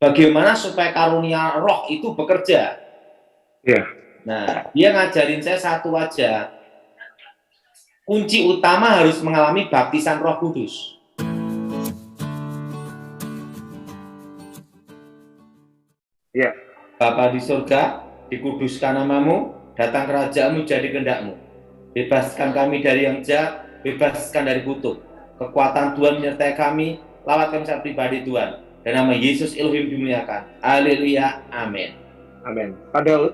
bagaimana supaya karunia roh itu bekerja. Iya. Nah, dia ngajarin saya satu aja. Kunci utama harus mengalami baptisan Roh Kudus. Iya. Bapa di surga, dikuduskan namamu, datang kerajaanmu, jadi kehendakmu. Bebaskan kami dari yang jahat, bebaskan dari kutuk. Kekuatan Tuhan menyertai kami, lawat kami secara pribadi Tuhan. Dan nama Yesus Elohim dimuliakan. Haleluya, amin. Amin. Pak Daud,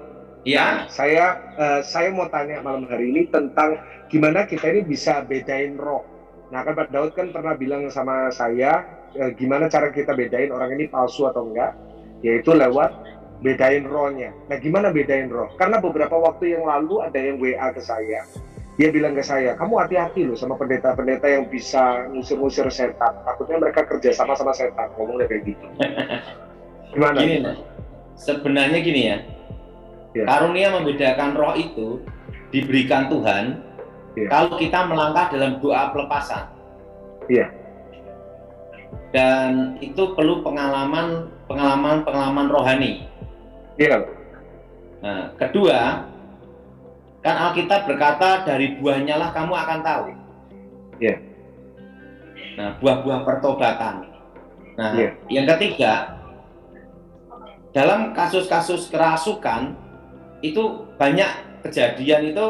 Ya, saya mau tanya malam hari ini tentang gimana kita ini bisa bedain roh. Nah, kan Pak Daud kan pernah bilang sama saya, gimana cara kita bedain orang ini palsu atau enggak, yaitu lewat bedain rohnya. Nah, gimana bedain roh? Karena beberapa waktu yang lalu ada yang WA ke saya, dia bilang ke saya, kamu hati-hati loh sama pendeta-pendeta yang bisa ngusir-ngusir setan. Takutnya mereka kerja sama setan, ngomongnya kayak gitu. Gimana? Gini, nah, sebenarnya gini ya, karunia membedakan roh itu diberikan Tuhan kalau kita melangkah dalam doa pelepasan. Iya. Dan itu perlu pengalaman rohani. Iya. Nah, kedua, kan Alkitab berkata dari buahnya lah kamu akan tahu. Iya. Nah, buah-buah pertobatan. Nah, yang ketiga, dalam kasus-kasus kerasukan itu banyak kejadian itu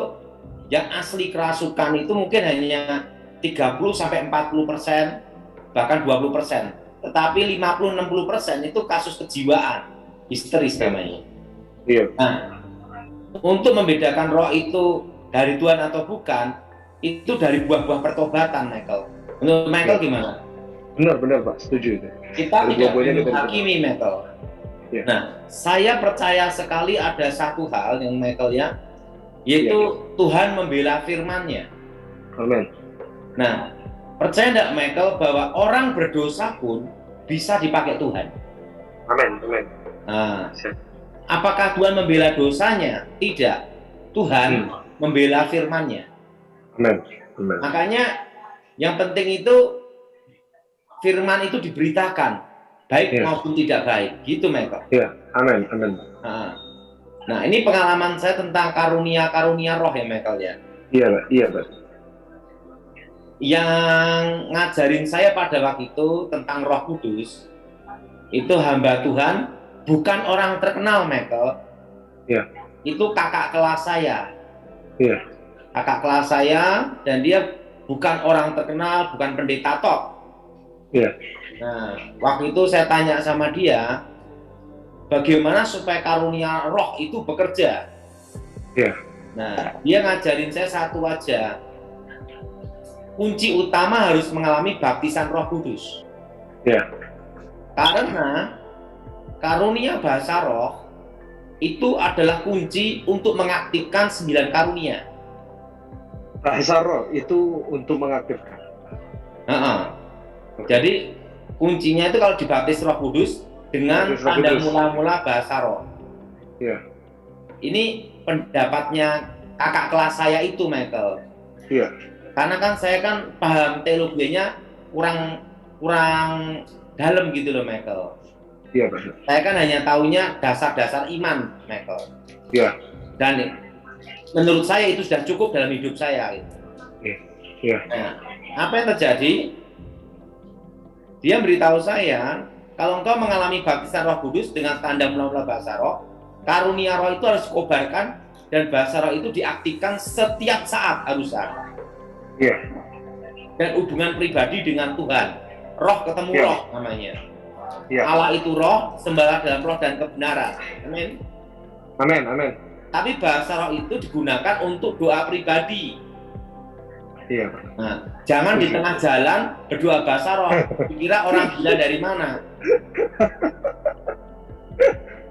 yang asli kerasukan itu mungkin hanya 30-40%, bahkan 20%. Tetapi 50-60% itu kasus kejiwaan, histeris namanya. Iya. Nah, untuk membedakan roh itu dari Tuhan atau bukan, itu dari buah-buah pertobatan, Michael. Menurut Michael gimana? Benar Pak, setuju itu. Kita tidak boleh menghakimi, Michael. Ya. Nah, saya percaya sekali ada satu hal yang Michael ya, yaitu Tuhan membela firman-Nya. Amin. Nah, percaya enggak Michael bahwa orang berdosa pun bisa dipakai Tuhan? Amin. Nah, apakah Tuhan membela dosanya? Tidak. Tuhan membela firman-Nya. Amin. Makanya yang penting itu firman itu diberitakan, baik maupun tidak baik, gitu Michael. Iya, amin. Nah, ini pengalaman saya tentang karunia roh ya Michael ya. Iya Pak. Yang ngajarin saya pada waktu itu tentang Roh Kudus itu hamba Tuhan, bukan orang terkenal Michael. Iya. Itu kakak kelas saya. Iya. Kakak kelas saya, dan dia bukan orang terkenal, bukan pendeta top. Iya. Nah, waktu itu saya tanya sama dia, bagaimana supaya karunia roh itu bekerja? Iya. Nah, dia ngajarin saya satu aja. Kunci utama harus mengalami baptisan Roh Kudus. Iya. Karena karunia bahasa roh itu adalah kunci untuk mengaktifkan 9 karunia. Bahasa roh itu untuk mengaktifkan. Jadi kuncinya itu kalau dibaptis Roh Kudus dengan tanda mula-mula bahasa roh. Iya. Ini pendapatnya kakak kelas saya itu, Michael. Iya. Karena kan saya kan paham teologinya kurang dalam gitu loh, Michael. Iya, Pak. Saya kan hanya taunya dasar-dasar iman, Michael. Iya. Dan menurut saya itu sudah cukup dalam hidup saya. Gitu. Iya. Nah, apa yang terjadi? Dia beritahu saya, kalau engkau mengalami baptisan Roh Kudus dengan tanda mula-mula bahasa roh, karunia roh itu harus dikobarkan dan bahasa roh itu diaktifkan setiap saat harus ada. Iya. Dan hubungan pribadi dengan Tuhan, roh ketemu roh namanya. Iya. Allah itu roh, sembahlah dalam roh dan kebenaran. Amin. Amin. Tapi bahasa roh itu digunakan untuk doa pribadi. Iya. Nah, jangan di tengah jalan berdoa bahasa roh, dikira orang gila dari mana.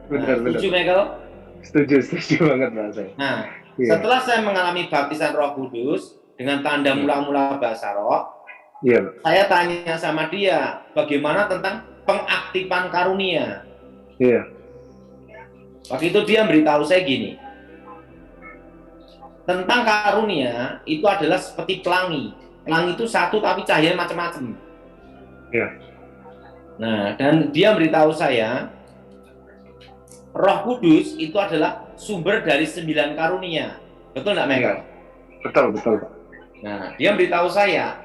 Benar. Setuju, Michael? Setuju banget Mas. Nah, setelah saya mengalami baptisan Roh Kudus dengan tanda mula-mula bahasa roh, saya tanya sama dia, bagaimana tentang pengaktifan karunia? Iya. Waktu itu dia beritahu saya gini, tentang karunia itu adalah seperti pelangi. Pelangi itu satu tapi cahayanya macam-macam. Iya. Nah, dan dia beritahu saya, Roh Kudus itu adalah sumber dari 9 karunia. Betul nggak, Michael? Betul, betul, Pak. Nah, dia beritahu saya,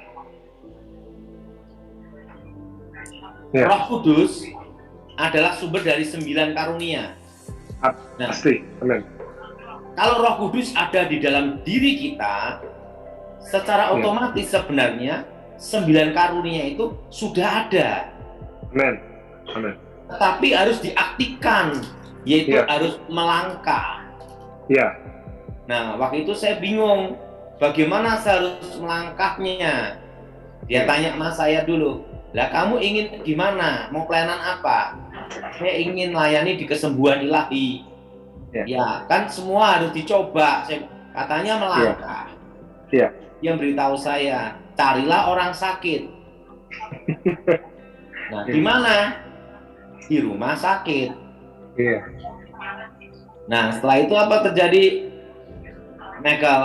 Ya. Roh Kudus adalah sumber dari 9 karunia. Nah, Pasti, amin. kalau Roh Kudus ada di dalam diri kita, secara otomatis sebenarnya 9 karunia itu sudah ada. Amin. Amin. Tetapi harus diaktifkan, yaitu harus melangkah. Ya. Nah, waktu itu saya bingung bagaimana saya harus melangkahnya. Dia tanya sama saya dulu, lah kamu ingin gimana? Mau pelayanan apa? Saya ingin layani di kesembuhan ilahi. Ya, kan semua harus dicoba. Katanya melangkah. Dia beritahu saya, carilah orang sakit. Nah, di mana? Di rumah sakit. Nah, setelah itu apa terjadi, Michael?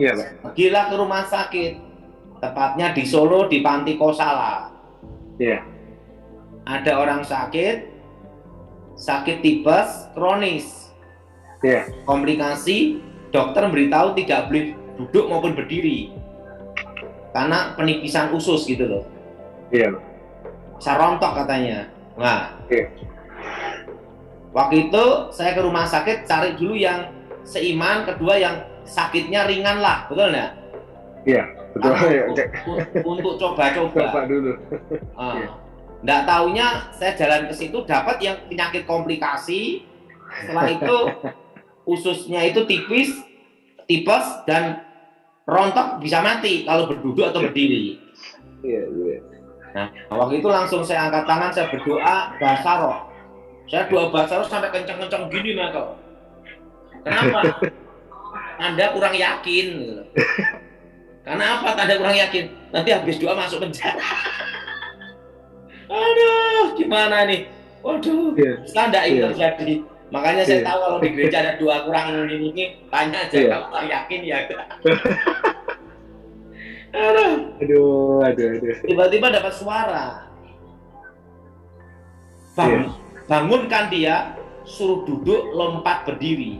Iya, Pak. Pergilah ke rumah sakit, tepatnya di Solo, di Panti Kosala. Iya. Ada orang sakit tipes kronis. Iya. Komplikasi, dokter memberitahu tidak boleh duduk maupun berdiri karena penipisan usus gitu loh. Iya. Bisa rontok katanya. Nah, waktu itu saya ke rumah sakit cari dulu yang seiman, kedua yang sakitnya ringan lah, betul nggak? Iya, betul. Untuk coba-coba. Coba dulu. Nggak taunya saya jalan ke situ dapat yang penyakit komplikasi. Setelah itu ususnya itu tipes dan rontok, bisa mati kalau berduduk atau berdiri. Iya. Nah, waktu itu langsung saya angkat tangan, saya berdoa bahasa roh. Saya doa bahasa roh sampai kencang-kencang gini, Michael. Kenapa? Anda kurang yakin. Karena apa Anda kurang yakin? Nanti habis doa masuk penjara. Aduh, gimana nih? Waduh, tanda ini terjadi. Makanya saya tahu kalau di gereja ada doa kurang ini, tanya aja kamu kurang yakin ya. Aduh. Tiba-tiba dapat suara. Bangunkan dia, suruh duduk, lompat berdiri.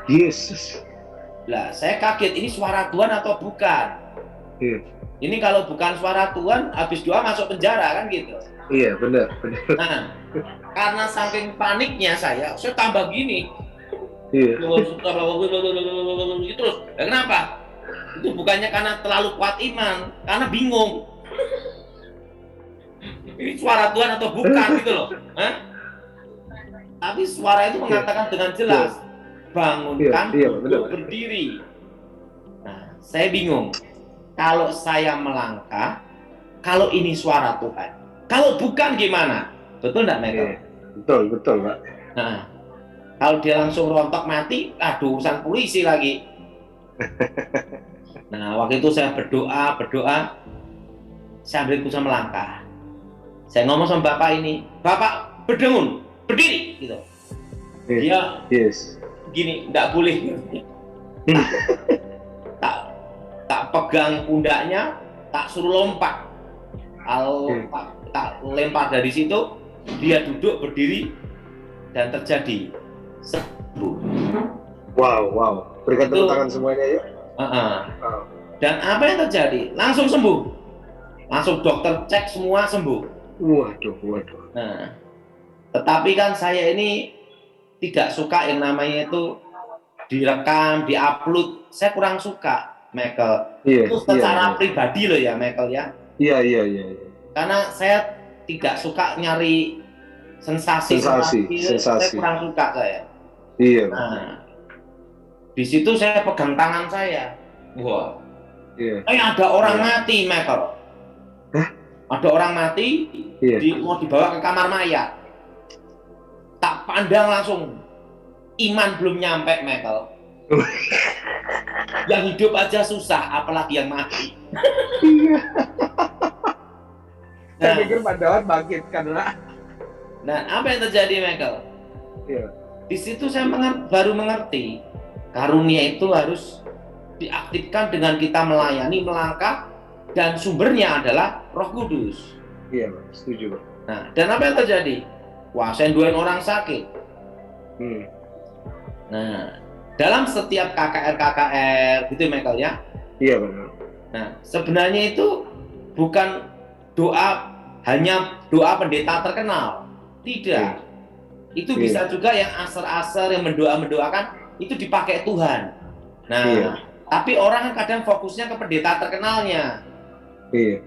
Yesus. Lah, saya kaget, ini suara Tuhan atau bukan? Ini kalau bukan suara Tuhan, habis doa masuk penjara kan gitu. Iya, benar. Nah, karena saking paniknya saya tambah gini. Terus, kenapa? Itu bukannya karena terlalu kuat iman, karena bingung. Ini suara Tuhan atau bukan gitu loh. Tapi suara itu mengatakan dengan jelas, bangunkan untuk berdiri. Nah, saya bingung. Kalau saya melangkah, kalau ini suara Tuhan, kalau bukan gimana? Betul nggak, Michael? Betul, Pak. Nah, kalau dia langsung rontok mati, aduh, urusan polisi lagi. Nah, waktu itu saya berdoa, saya ambil keputusan melangkah. Saya ngomong sama bapak ini, Bapak berdengun, berdiri, gitu. Dia gini, nggak boleh. tak pegang pundaknya, tak suruh lompat. Kalau tak lempar dari situ, dia duduk berdiri dan terjadi sembuh. Wow. Berikan tepuk tangan semuanya ya. Dan apa yang terjadi? Langsung sembuh. Langsung dokter cek semua sembuh. Waduh. Nah, tetapi kan saya ini tidak suka yang namanya itu direkam, diupload. Saya kurang suka, Michael. Itu secara pribadi loh ya, Michael ya. Iya. Karena saya tidak suka nyari sensasi. Saya kurang suka saya. Iya. Nah, di situ saya pegang tangan saya. Wah. Ada orang mati, Michael. Ada orang mati, mau dibawa ke kamar mayat. Tak pandang langsung, iman belum nyampe, Michael. Yang hidup aja susah, apalagi yang mati. Saya pikir Pak Dawat bangkit karena. Nah, apa yang terjadi, Michael? Di situ saya baru mengerti, karunia itu harus diaktifkan dengan kita melayani, melangkah, dan sumbernya adalah Roh Kudus. Iya, Pak. Setuju, Pak. Nah, dan apa yang terjadi? Wah, saya doain orang sakit. Hmm. Nah, dalam setiap KKR gitu Michael ya. Iya benar. Nah, sebenarnya itu bukan doa hanya doa pendeta terkenal. Tidak. Iya. Itu Iya. bisa juga yang aser-aser yang mendoakan itu dipakai Tuhan. Nah, Iya. tapi orang kadang fokusnya ke pendeta terkenalnya. Iya.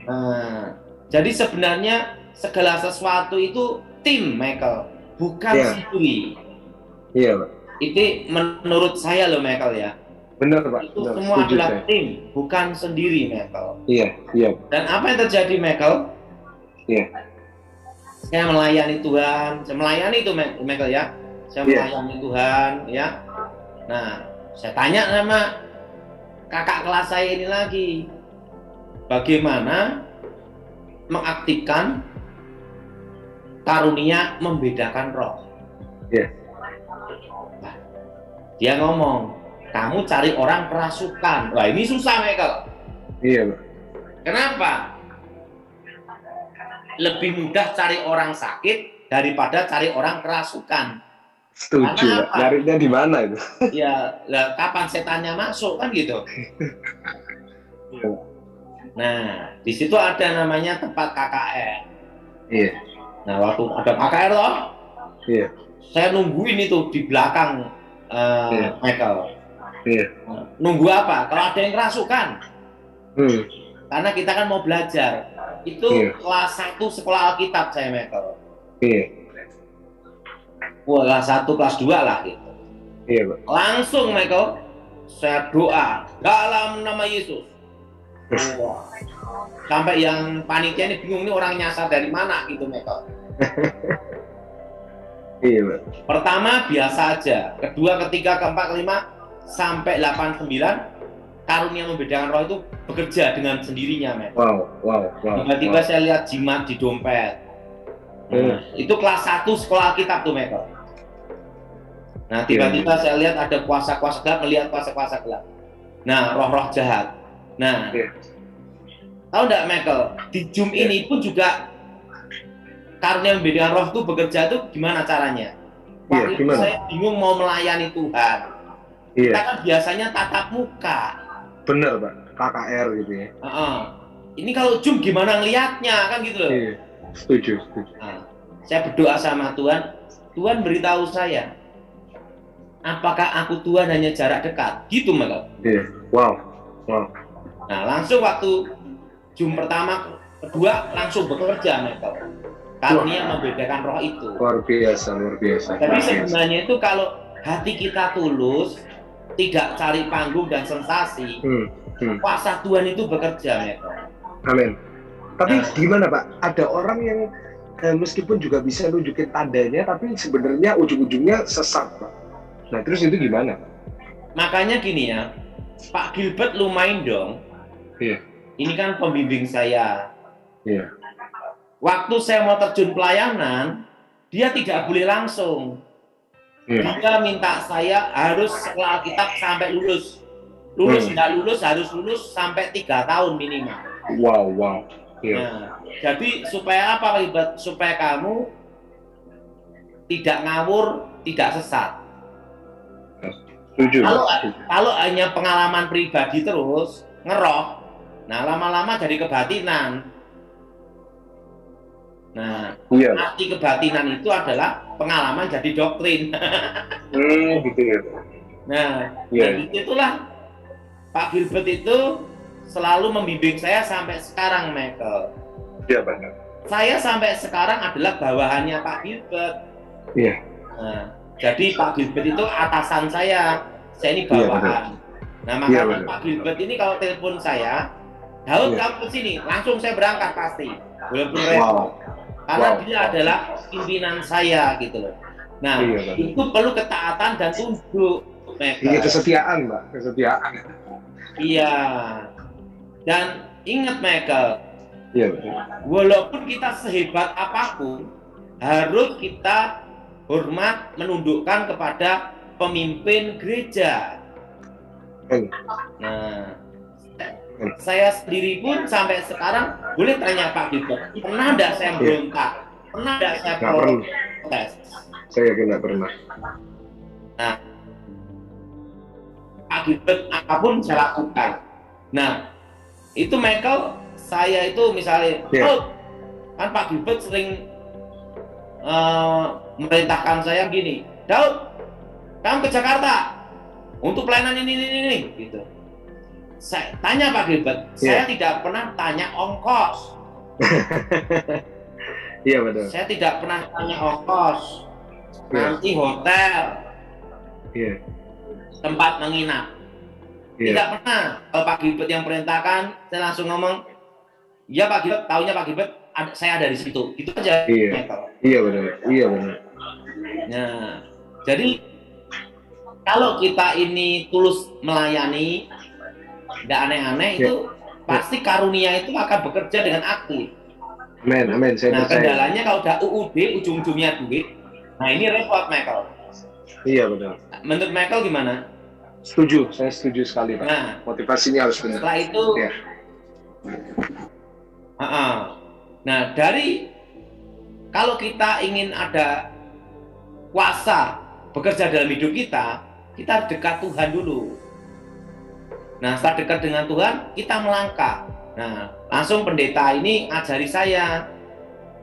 Nah, jadi sebenarnya segala sesuatu itu tim, Michael, bukan Iya. sendiri. Iya, Pak. Itu menurut saya loh, Michael ya. Benar, Pak. Itu Benar. semua Setuju adalah saya. tim, bukan sendiri, Michael. Iya, iya. Dan apa yang terjadi, Michael? Iya. Saya melayani Tuhan, saya melayani itu, Michael ya. Saya Iya. melayani Tuhan, ya. Nah, saya tanya sama kakak kelas saya ini lagi, bagaimana mengaktifkan karunia membedakan roh. Iya. Nah, dia ngomong, kamu cari orang kerasukan. Wah, ini susah, Michael. Iya, Pak. Kenapa? Lebih mudah cari orang sakit daripada cari orang kerasukan. Setuju, Pak. Nyarinya di mana itu? Ya, lah, kapan setannya masuk kan gitu. Iya. Nah, di situ ada namanya tempat KKR. Iya. Nah, waktu ada KKR loh, Iya. saya nungguin itu di belakang Iya. Michael. Iya. Nah, nunggu apa? Kalau ada yang kerasukan. Karena kita kan mau belajar. Itu Iya. kelas 1 sekolah Alkitab saya, Michael. Iya. Wah, kelas 1, kelas 2 lah gitu. Iya, Pak. Langsung, Michael, saya doa dalam nama Yesus. Wah. Sampai yang panitia ini bingung, ini orang nyasar dari mana gitu, Michael. Iya, Pak. Pertama biasa aja, kedua, ketiga, keempat, kelima, sampai 8, 9, karunia membedakan roh itu bekerja dengan sendirinya, Michael. Wow. Tiba-tiba saya lihat jimat di dompet. Nah, itu kelas 1 sekolah Alkitab tuh, Michael. Nah, tiba-tiba saya lihat ada kuasa-kuasa gelap, melihat kuasa-kuasa gelap. Nah, roh-roh jahat. Nah, tahu nggak, Michael? Di Zoom ini pun juga karunia membedakan roh itu bekerja itu gimana caranya? Waktu itu saya bingung mau melayani Tuhan. Kita kan biasanya tatap muka. Bener, Pak. KKR gitu ya. Ini kalau Zoom gimana ngelihatnya kan gitu loh. Iya. Setuju. Nah, saya berdoa sama Tuhan. Tuhan beritahu saya, apakah aku Tuhan hanya jarak dekat? Gitu, Michael. Iya. Wow. Nah, langsung waktu Zoom pertama, kedua langsung bekerja, Michael. Karunia membedakan roh itu. Luar biasa. Tapi sebenarnya itu kalau hati kita tulus, tidak cari panggung dan sensasi, kuasa Tuhan itu bekerja, Michael. Amin. Tapi gimana, Pak? Ada orang yang meskipun juga bisa nunjukin tandanya, tapi sebenarnya ujung-ujungnya sesat, Pak. Nah, terus itu gimana? Makanya gini ya, Pak Gilbert lumayan dong. Iya. Ini kan pembimbing saya. Iya. Waktu saya mau terjun pelayanan, dia tidak boleh langsung. Iya. Dia minta saya harus sekolah Alkitab sampai lulus. Nggak lulus, harus lulus sampai 3 tahun minimal. Wow. Iya. Nah, jadi supaya apa, Pak Gilbert? Supaya kamu tidak ngawur, tidak sesat. Setuju. Kalau hanya pengalaman pribadi terus ngeroh, nah lama-lama jadi kebatinan. Nah, arti kebatinan itu adalah pengalaman jadi doktrin. Gitu ya. Nah, itulah Pak Gilbert itu selalu membimbing saya sampai sekarang, Michael. Iya, benar. Saya sampai sekarang adalah bawahannya Pak Gilbert. Iya. Nah, jadi Pak Gilbert itu atasan saya ini bawahan. Nah, makanya Pak Gilbert ini kalau telepon saya, Daud kamu kesini, langsung saya berangkat pasti. Walaupun repot. Karena dia adalah pimpinan saya gitu loh. Nah, itu perlu ketaatan dan tunduk, Michael. Iya, kesetiaan, Mbak. Kesetiaan. Iya. Dan ingat, Michael, walaupun kita sehebat apapun, harus kita hormat menundukkan kepada pemimpin gereja. Nah, saya sendiri pun sampai sekarang boleh tanya Pak Gilbert, pernah enggak saya berontak? Pernah enggak saya protes? Saya yakin nggak pernah. Nah, akibat apapun saya lakukan. Nah, itu Michael, saya itu misalnya, oh, kan Pak Gilbert sering memerintahkan saya gini, Daud, kamu ke Jakarta untuk pelayanan ini, gitu. Saya tanya Pak Gilbert, saya tidak pernah tanya ongkos. Iya betul. Saya tidak pernah tanya ongkos, nanti hotel, tempat menginap. Tidak pernah. Kalau Pak Gilbert yang perintahkan, saya langsung ngomong, ya Pak Gilbert, tahunya Pak Gilbert, saya ada di situ. Itu aja. Iya benar. Iya benar. Nah, jadi kalau kita ini tulus melayani, tidak aneh-aneh, itu pasti karunia itu akan bekerja dengan aktif. Amin. Saya percaya. Kendalanya kalau udah UUD, ujung-ujungnya duit, nah ini repot, Michael. Iya benar. Menurut Michael gimana? Setuju, saya setuju sekali Pak. Nah, motivasinya harus benar. Setelah itu, nah dari kalau kita ingin ada kuasa bekerja dalam hidup kita, kita harus dekat Tuhan dulu. Nah, setelah dekat dengan Tuhan, kita melangkah. Nah, langsung pendeta ini ajari saya.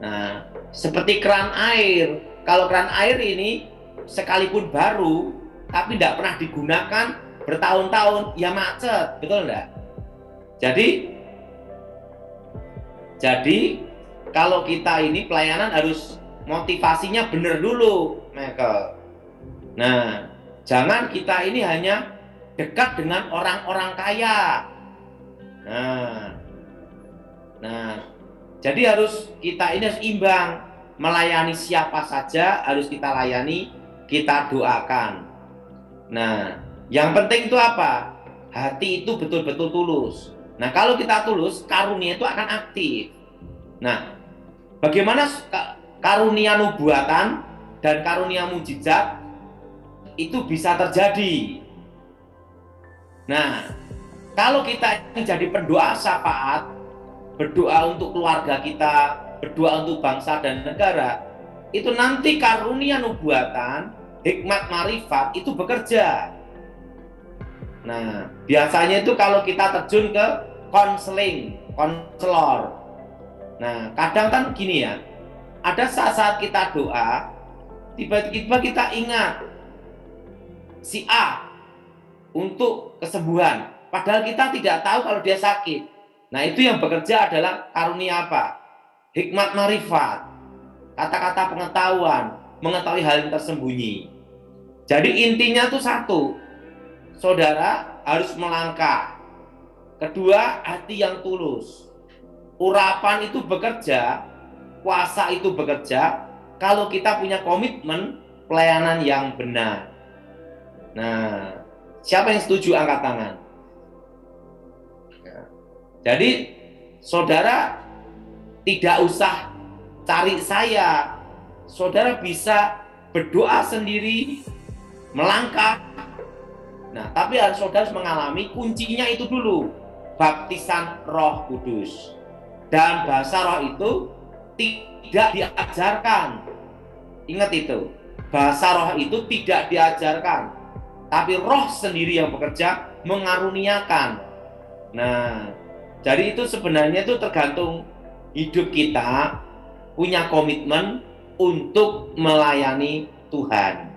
Nah, seperti keran air. Kalau keran air ini sekalipun baru, tapi tidak pernah digunakan bertahun-tahun, ya macet, betul enggak? Jadi kalau kita ini pelayanan harus motivasinya benar dulu, Michael. Nah, jangan kita ini hanya dekat dengan orang-orang kaya. Nah, jadi kita ini harus imbang, melayani siapa saja harus kita layani, kita doakan. Nah, yang penting itu apa? Hati itu betul-betul tulus. Nah, kalau kita tulus, karunia itu akan aktif. Nah, bagaimana karunia nubuatan dan karunia mujizat itu bisa terjadi? Nah, kalau kita ini jadi pendoa syafaat, berdoa untuk keluarga kita, berdoa untuk bangsa dan negara, itu nanti karunia nubuatan, hikmat marifat itu bekerja. Nah, biasanya itu kalau kita terjun ke konselor. Nah, kadang kan gini ya, ada saat-saat kita doa, tiba-tiba kita ingat si A untuk kesembuhan, padahal kita tidak tahu kalau dia sakit. Nah, itu yang bekerja adalah karunia apa? Hikmat marifat, kata-kata pengetahuan, mengetahui hal yang tersembunyi. Jadi intinya itu satu, saudara harus melangkah. Kedua, hati yang tulus. Urapan itu bekerja, kuasa itu bekerja, kalau kita punya komitmen pelayanan yang benar. Nah, siapa yang setuju angkat tangan? Jadi, saudara tidak usah cari saya. Saudara bisa berdoa sendiri, melangkah. Nah, tapi harus saudara mengalami kuncinya itu dulu, baptisan Roh Kudus. Dan bahasa roh itu tidak diajarkan. Ingat itu, bahasa roh itu tidak diajarkan, tapi roh sendiri yang bekerja mengaruniakan. Nah, jadi itu sebenarnya itu tergantung hidup kita punya komitmen untuk melayani Tuhan.